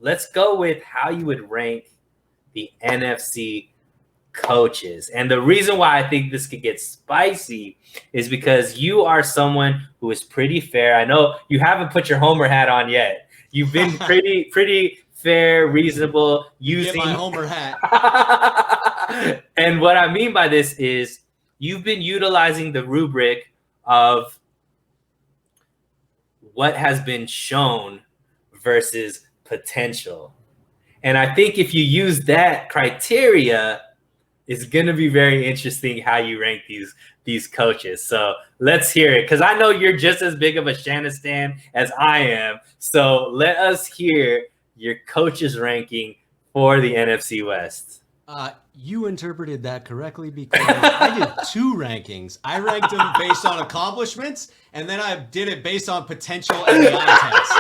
let's go with how you would rank the NFC coaches. And the reason why I think this could get spicy is because you are someone who is pretty fair. I know you haven't put your homer hat on yet. You've been pretty fair, reasonable, using my homer hat. And what I mean by this is you've been utilizing the rubric of what has been shown versus potential. And I think if you use that criteria, it's going to be very interesting how you rank these coaches. So let's hear it, because I know you're just as big of a Shannon stan as I am. So let us hear your coaches ranking for the NFC West. You interpreted that correctly, because I did 2 rankings. I ranked them based on accomplishments, and then I did it based on potential and the eye test.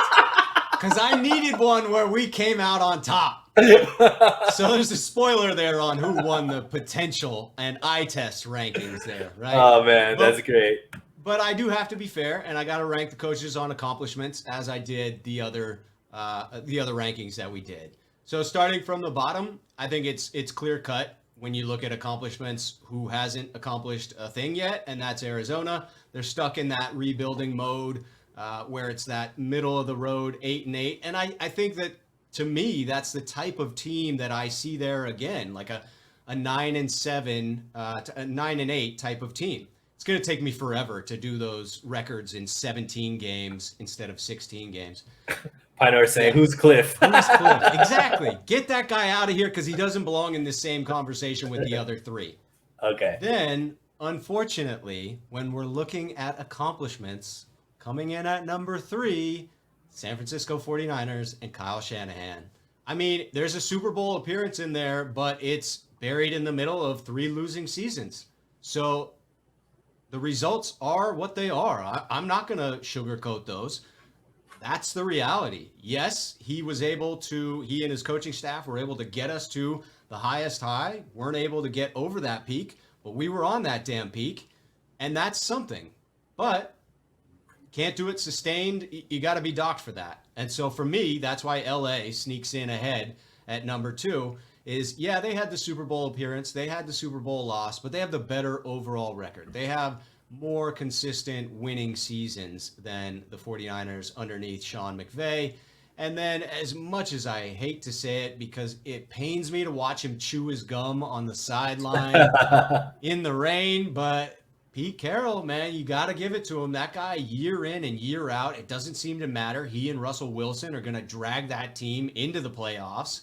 Because I needed one where we came out on top. So there's a spoiler there on who won the potential and eye test rankings there, right? Oh, man, that's great. But I do have to be fair, and I got to rank the coaches on accomplishments as I did the other rankings that we did. So starting from the bottom, I think it's clear cut when you look at accomplishments who hasn't accomplished a thing yet, and that's Arizona. They're stuck in that rebuilding mode where it's that middle of the road 8-8, and I think that, to me, that's the type of team that I see there again, like a 9-7, a 9-8 type of team. It's going to take me forever to do those records in 17 games instead of 16 games. Pioneer saying, who's Cliff? Who's Cliff? Exactly. Get that guy out of here, because he doesn't belong in the same conversation with the other 3. Okay. Then, unfortunately, when we're looking at accomplishments, coming in at number 3, San Francisco 49ers and Kyle Shanahan. I mean, there's a Super Bowl appearance in there, but it's buried in the middle of 3 losing seasons. So the results are what they are. I'm not going to sugarcoat those. That's the reality. Yes, he and his coaching staff were able to get us to the highest high, weren't able to get over that peak, but we were on that damn peak, and that's something. But can't do it sustained. You got to be docked for that. And so for me, that's why LA sneaks in ahead at number 2 is, yeah, they had the Super Bowl appearance. They had the Super Bowl loss, but they have the better overall record. They have more consistent winning seasons than the 49ers underneath Sean McVay. And then, as much as I hate to say it, because it pains me to watch him chew his gum on the sideline in the rain, but Pete Carroll, man, you got to give it to him. That guy, year in and year out, it doesn't seem to matter. He and Russell Wilson are going to drag that team into the playoffs,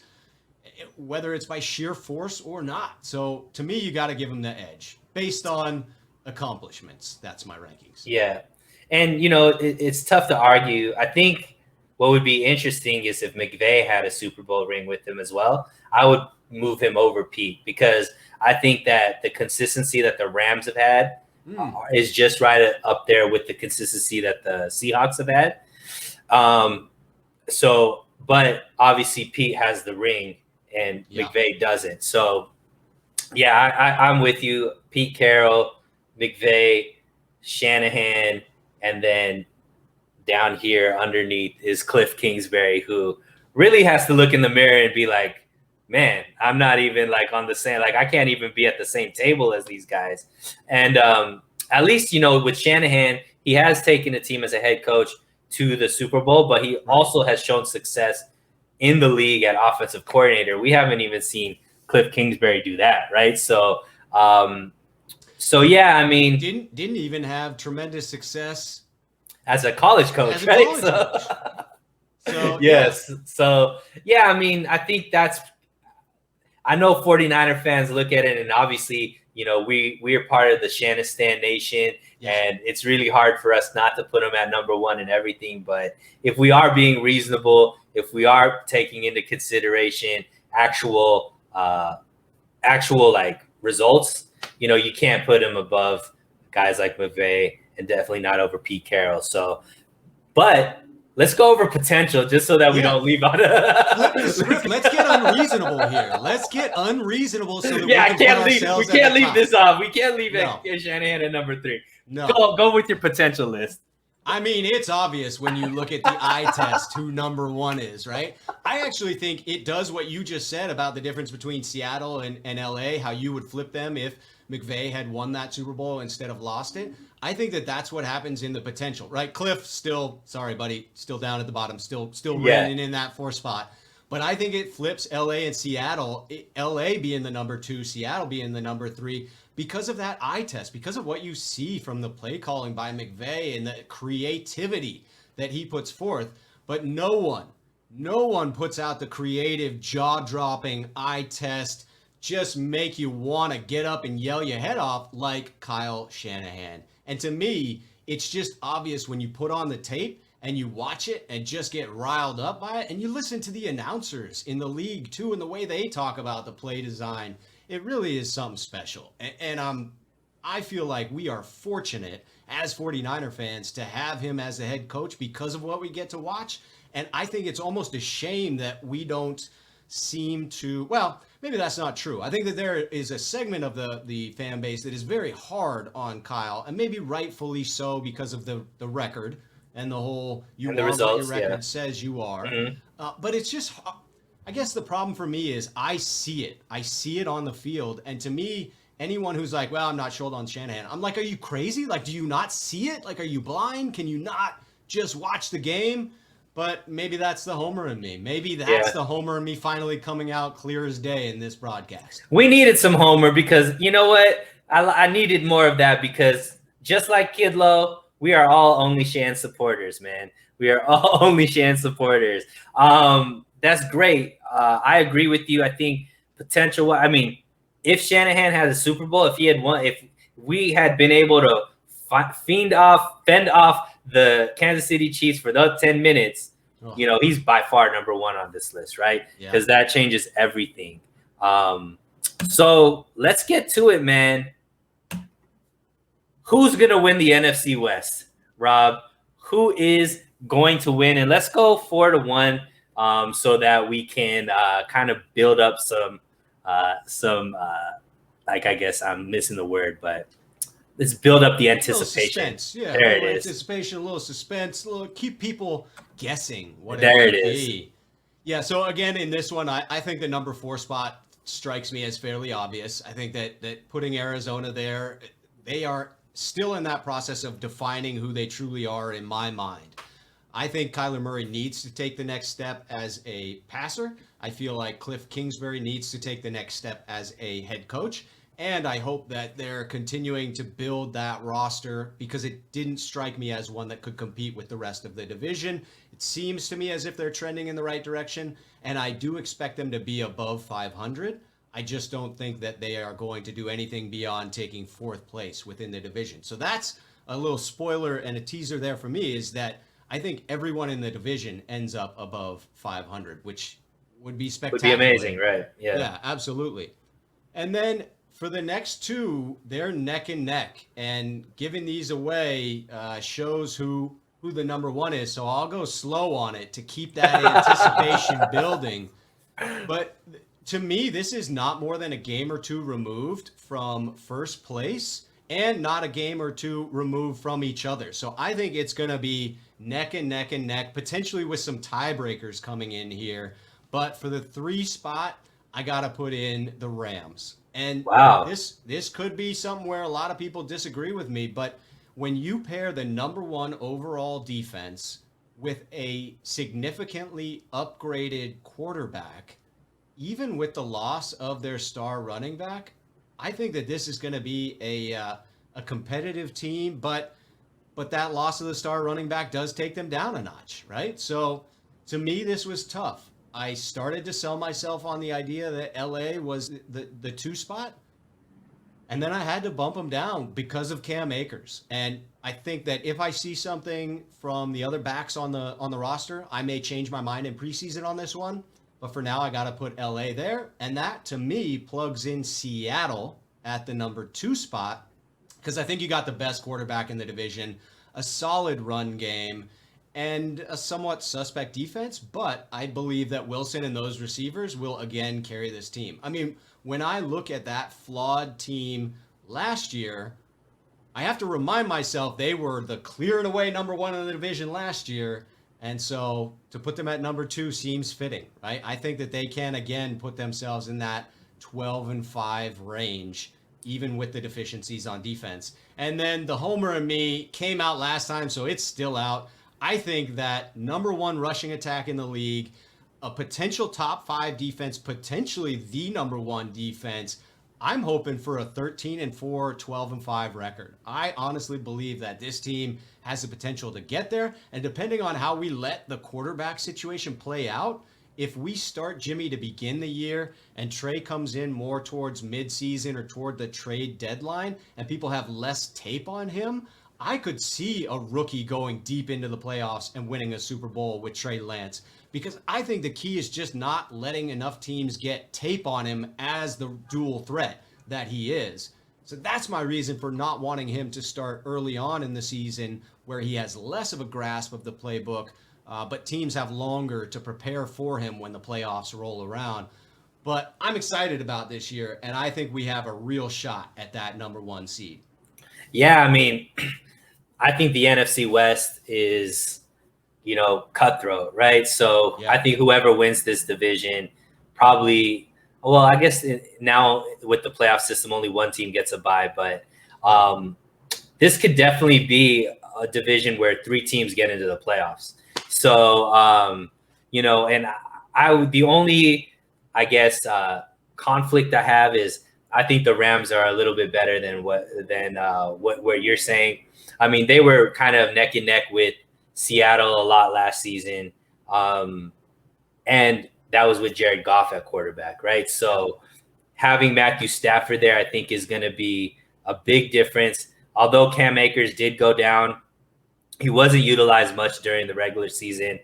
whether it's by sheer force or not. So, to me, you got to give him the edge based on accomplishments. That's my rankings. Yeah. And, it's tough to argue. I think what would be interesting is if McVay had a Super Bowl ring with him as well. I would move him over Pete, because I think that the consistency that the Rams have had is just right up there with the consistency that the Seahawks have had. But obviously Pete has the ring and McVay doesn't. So, yeah, I'm with you. Pete Carroll, McVay, Shanahan, and then down here underneath is Cliff Kingsbury, who really has to look in the mirror and be like, man, I'm not even like on the same, like I can't even be at the same table as these guys. And at least, with Shanahan, he has taken a team as a head coach to the Super Bowl, but he also has shown success in the league at offensive coordinator. We haven't even seen Cliff Kingsbury do that, right? So yeah, I mean, didn't even have tremendous success as a college coach, right? So yes. Yeah. So yeah, I mean, I think I know 49er fans look at it, and obviously, we are part of the Shannon Stan Nation, and it's really hard for us not to put them at number 1 and everything. But if we are being reasonable, if we are taking into consideration actual like results, you can't put him above guys like McVay, and definitely not over Pete Carroll. So, but let's go over potential just so that we don't leave out. Let's get unreasonable here. Let's get unreasonable so that we can't leave this off. We can't leave Shanahan at number 3. No. Go with your potential list. I mean, it's obvious when you look at the eye test who number one is, right? I actually think it does what you just said about the difference between Seattle and LA, how you would flip them if McVay had won that Super Bowl instead of lost it. I think that that's what happens in the potential, right? Cliff still, sorry, buddy, still down at the bottom, still Yeah. reigning in that 4 spot. But I think it flips LA and Seattle, LA being the number 2, Seattle being the number 3, because of that eye test, because of what you see from the play calling by McVay and the creativity that he puts forth. But no one puts out the creative, jaw-dropping eye test, just make you want to get up and yell your head off like Kyle Shanahan. And to me, it's just obvious when you put on the tape and you watch it and just get riled up by it, and you listen to the announcers in the league too and the way they talk about the play design. It really is something special. And I feel like we are fortunate as 49er fans to have him as the head coach because of what we get to watch. And I think it's almost a shame that we don't seem to, well, maybe that's not true. I think that there is a segment of the fan base that is very hard on Kyle, and maybe rightfully so because of the record and the whole you And are the results, what your record yeah. says you are. Mhm. But it's just, I guess the problem for me is I see it. I see it on the field. And to me, anyone who's like, well, I'm not sold on Shanahan, I'm like, are you crazy? Like, do you not see it? Like, are you blind? Can you not just watch the game? But maybe that's the homer in me. Maybe that's Yeah. the homer in me finally coming out clear as day in this broadcast. We needed some homer because you know what? I needed more of that because just like Kidlow, we are all only Shan supporters, man. We are all only Shan supporters. That's great. I agree with you. I think potential. I mean, if Shanahan had a Super Bowl, if he had won, if we had been able to fend off the Kansas City Chiefs for those 10 minutes, you know, he's by far number 1 on this list, right? Because that changes everything. So let's get to it, man. Who's going to win the NFC West, Rob? Who is going to win? And let's go 4-1 so that we can kind of build up some like, I guess I'm missing the word, but let's build up the anticipation. Yeah, there a little it is. Anticipation, a little suspense, keep people guessing what there it it might is. be. Yeah, so again, in this one, I think the number 4 spot strikes me as fairly obvious. I think that putting Arizona there, they are still in that process of defining who they truly are in my mind. I think Kyler Murray needs to take the next step as a passer. I feel like Cliff Kingsbury needs to take the next step as a head coach. And I hope that they're continuing to build that roster because it didn't strike me as one that could compete with the rest of the division. It seems to me as if they're trending in the right direction, and I do expect them to be above 500. I just don't think that they are going to do anything beyond taking 4th place within the division. So that's a little spoiler and a teaser there for me, is that I think everyone in the division ends up above 500, which would be spectacular. Would be amazing, right? Yeah. Yeah, absolutely. And then for the next 2, they're neck and neck, and giving these away shows who the number 1 is. So I'll go slow on it to keep that anticipation building. But to me, this is not more than a game or 2 removed from first place, and not a game or 2 removed from each other. So I think it's going to be neck and neck and neck, potentially with some tiebreakers coming in here. But for the 3 spot, I got to put in the Rams. And wow, this could be something where a lot of people disagree with me, but when you pair the number 1 overall defense with a significantly upgraded quarterback, even with the loss of their star running back, I think that this is going to be a competitive team, but that loss of the star running back does take them down a notch, right? So to me, this was tough. I started to sell myself on the idea that LA was the 2 spot. And then I had to bump them down because of Cam Akers. And I think that if I see something from the other backs on the roster, I may change my mind in preseason on this one. But for now, I got to put LA there. And that, to me, plugs in Seattle at the number 2 spot, because I think you got the best quarterback in the division, a solid run game, and a somewhat suspect defense, but I believe that Wilson and those receivers will again carry this team. I mean, when I look at that flawed team last year, I have to remind myself they were the clear and away number one in the division last year. And so to put them at number 2 seems fitting, right? I think that they can again put themselves in that 12-5 range, even with the deficiencies on defense. And then the homer in me came out last time, so it's still out. I think that number 1 rushing attack in the league, a potential top 5 defense, potentially the number 1 defense. I'm hoping for a 13-4, 12-5 record. I honestly believe that this team has the potential to get there. And depending on how we let the quarterback situation play out, if we start Jimmy to begin the year and Trey comes in more towards midseason or toward the trade deadline and people have less tape on him, I could see a rookie going deep into the playoffs and winning a Super Bowl with Trey Lance. Because I think the key is just not letting enough teams get tape on him as the dual threat that he is. So that's my reason for not wanting him to start early on in the season where he has less of a grasp of the playbook, but teams have longer to prepare for him when the playoffs roll around. But I'm excited about this year, and I think we have a real shot at that number 1 seed. Yeah, I mean, I think the NFC West is, cutthroat, right? So yeah. I think whoever wins this division probably, well, I guess now with the playoff system, only one team gets a bye, but this could definitely be a division where 3 teams get into the playoffs. So, and the only, I guess, conflict I have is I think the Rams are a little bit better than what you're saying. I mean, they were kind of neck and neck with Seattle a lot last season. And that was with Jared Goff at quarterback, right? So having Matthew Stafford there, I think, is going to be a big difference. Although Cam Akers did go down, he wasn't utilized much during the regular season.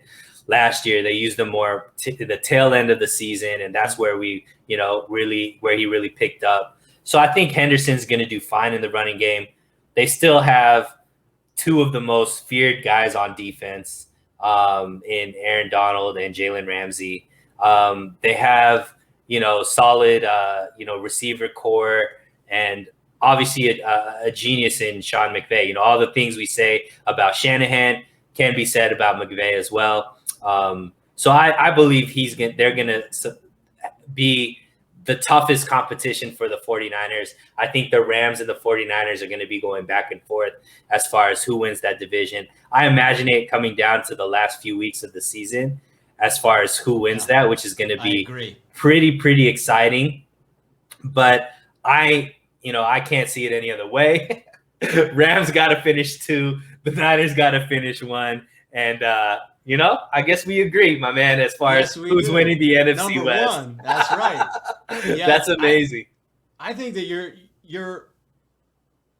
Last year, they used him more to the tail end of the season, and that's where he really picked up. So I think Henderson's going to do fine in the running game. They still have 2 of the most feared guys on defense in Aaron Donald and Jalen Ramsey. They have, solid, receiver core and obviously a genius in Sean McVay. All the things we say about Shanahan can be said about McVay as well. So I believe they're going to be the toughest competition for the 49ers. I think the Rams and the 49ers are going to be going back and forth as far as who wins that division. I imagine it coming down to the last few weeks of the season as far as who wins that, which is going to be pretty exciting. But I can't see it any other way. Rams got to finish 2. The Niners got to finish 1. And, I guess we agree, my man, as far as who's winning the NFC number West. 1. That's right. Yeah, that's amazing. I think that you're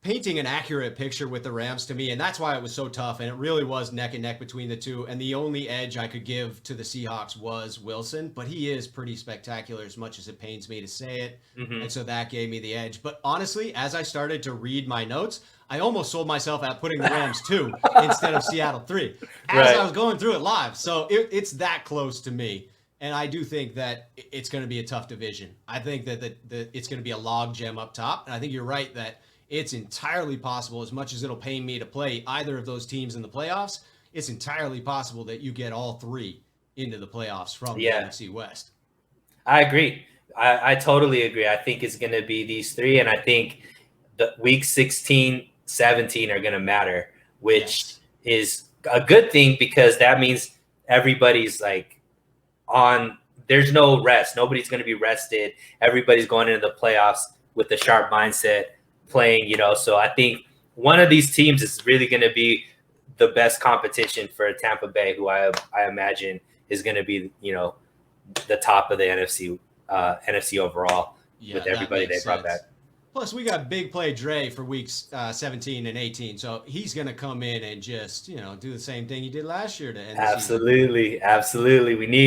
painting an accurate picture with the Rams to me, and that's why it was so tough. And it really was neck and neck between the 2. And the only edge I could give to the Seahawks was Wilson, but he is pretty spectacular, as much as it pains me to say it. Mm-hmm. And so that gave me the edge. But honestly, as I started to read my notes, I almost sold myself at putting the Rams 2 instead of Seattle 3 as I was going through it live. So it's that close to me. And I do think that it's going to be a tough division. I think that it's going to be a log jam up top. And I think you're right that it's entirely possible, as much as it'll pain me to play either of those teams in the playoffs, it's entirely possible that you get all 3 into the playoffs from the NFC West. I agree. I totally agree. I think it's going to be these 3. And I think the week 16, 17 are going to matter, which is a good thing because that means everybody's there's no rest. Nobody's going to be rested. Everybody's going into the playoffs with a sharp mindset playing, so I think one of these teams is really going to be the best competition for Tampa Bay, who I imagine is going to be, the top of the NFC overall with everybody they brought back. Plus, we got big play Dre for weeks 17 and 18, so he's going to come in and just, do the same thing he did last year to end the season. Absolutely. We need